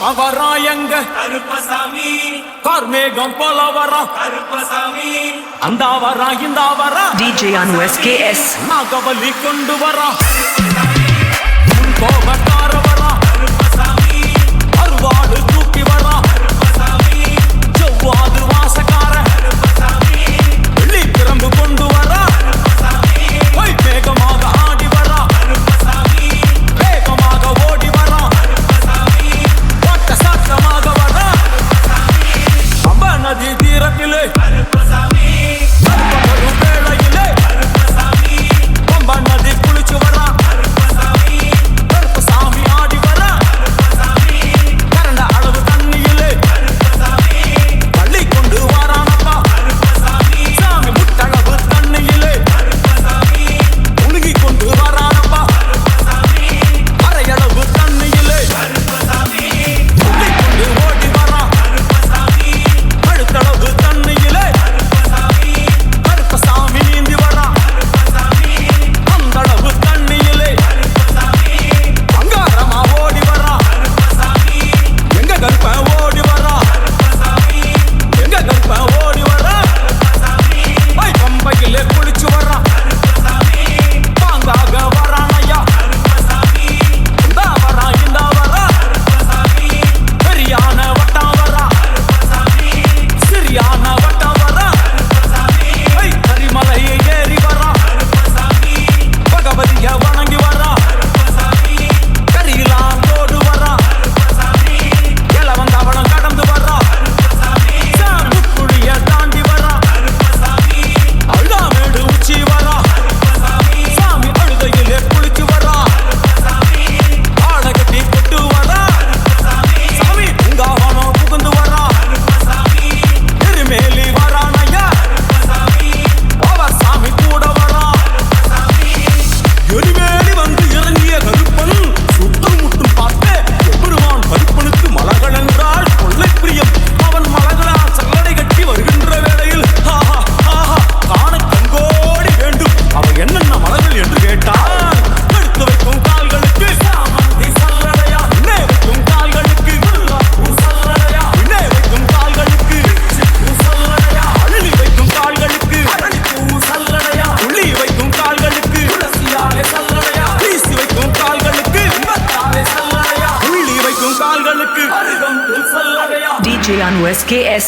அவராயங்க கருப்பசாமி கார்மேகம் போல வரா கருப்பசாமி அந்த வரா இந்த வரா DJ Anu SKS நாகவலி கொண்டு வரா கோபக்கார வரா கருப்பசாமி அருவாடு தூக்கி வரா கருப்பசாமி செவ்வாது வாசக்கார கருப்பசாமி வெள்ளி பிரம்பு கொண்டு வரா கருப்பசாமி வேகமாக ஆடி வரா கருப்பசாமி வேகமாக ஓடி வரா கருப்பசாமி ஓட்ட சாட்டமாக வரா அம்ப நதி தீரத்திலே கருப்பசாமி ஒரு வேளையிலே கருப்பசாமி பம்ப நதி குளிச்சு வரா கருப்பசாமி கருப்பசாமி ஆடி வரா கருப்பசாமி கரண்ட அளவு தண்ணியிலே கருப்பசாமி பள்ளி கொண்டு வரானப்பா கருப்பசாமி சாமி முட்டளவு தண்ணியிலே கருப்பசாமி முழுகி கொண்டு வரானப்பா கருப்பசாமி அரையளவு தண்ணியிலே கருப்பசாமி துள்ளி கொண்டு ஓடி வரா கருப்பசாமி அடுத்தளவு தண்ணியிலே கருப்பசாமி கருப்பசாமி நீந்தி வரா கருப்பசாமி அந்த அளவு தண்ணியிலே கருப்பசாமி அங்காரமா ஓடி வரா கருப்பசாமி எங்க கருப்ப ஓடி வரா கருப்பசாமி எங்க கருப்ப ஓடி வரா கருப்பசாமி பம்பையிலே குளிச்சு வரா கருப்பசாமி பாங்காக வரானையா கருப்பசாமி இந்த வரா கருப்பசாமி பெரியான வட்டம் வரா கருப்பசாமி சிறியான வட்டம் வரா கருப்பசாமி கரிமலையை ஏறி வரா கருப்பசாமி பகவதிய வணங்கி வரா கருப்பசாமி கரியிலாம் தோடு வரா கருப்பசாமி இளவந்தவளம் கடந்து வரா கருப்பசாமி முக்குழிய தாண்டி வரா கருப்பசாமி அழுதாமேடு உச்சி வரா கருப்பசாமி சாமி அழுதையிலே குளிச்சு வரா கருப்பசாமி ஆடை கட்டி கொட்டு வரா கருப்பசாமி சாமி பூங்காவனம் புகுந்து வரா கருப்பசாமி திருமேலி வரானையா கருப்பசாமி அவர் சாமி கூட வரா கருப்பசாமி எரிமேலி வந்து இறங்கிய கருப்பன் சுட்டும் முட்டும் பார்த்து எம்பெருமான் கருப்பனுக்கு மலர்கள் என்றால் கொள்ளை பிரியம் அவன் மலர்களால் சல்லடை கட்டி வருகின்ற வேளையில் ஆஹா ஆஹா காண கண்கோடி வேண்டும் அவை என்னென்ன மலர்கள் என்று கேட்டால் எடுத்து வைக்கும் கால்களுக்கு சாமந்தி சல்லடையா இன்னே வைக்கும் கால்களுக்கு பூ சல்லடையா இன்னே வைக்கும் கால்களுக்கு பூ சல்லடையா அள்ளி வைக்கும் கால்களுக்கு அரளிப்பூ சல்லடையா உள்ளி வைக்கும் கால்களுக்கு துளசியாலே சல்லடையா வீசி வைக்கும் கால்களுக்கு இன்பத்தாலே சல்லடையா உள்ளி வைக்கும் கால்களுக்கு அருகம்புல் சல்லடையா DJ Anu SKS